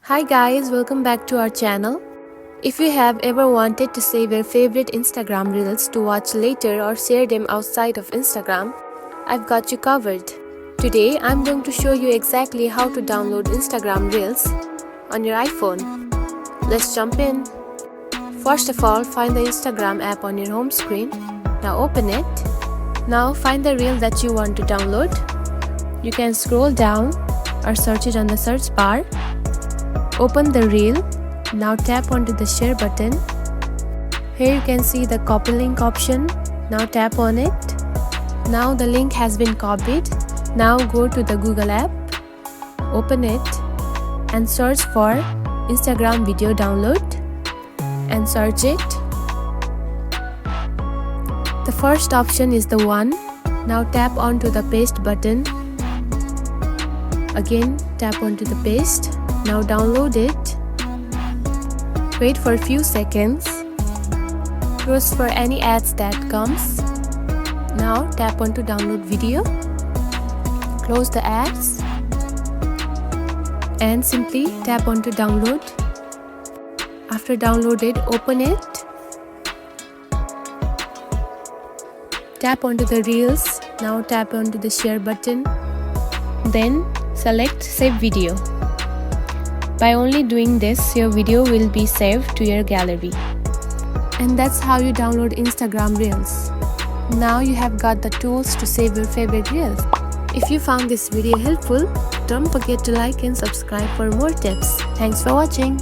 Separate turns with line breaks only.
Hi guys, welcome back to our channel. If you have ever wanted to save your favorite Instagram reels to watch later or share them outside of Instagram, I've got you covered. Today I'm going to show you exactly how to download Instagram reels on your iPhone. Let's jump in. First of all, find the Instagram app on your home screen. Now open it. Now find the reel that you want to download. You can scroll down or search it on the search bar. Open the reel. Now tap onto the share button. Here you can see the copy link option. Now tap on it. Now the link has been copied. Now go to the Google app. Open it and search for Instagram video download and search it. The first option is the one. Now tap onto the paste button. Again tap onto the paste. Now download it. Wait for a few seconds. Close for any ads that comes. Now tap onto download video. Close the ads and simply tap onto download. After downloaded, open it. Tap onto the reels. Now tap onto the share button. Then select save video. By only doing this, your video will be saved to your gallery. And that's how you download Instagram Reels. Now you have got the tools to save your favorite reels. If you found this video helpful, don't forget to like and subscribe for more tips. Thanks for watching.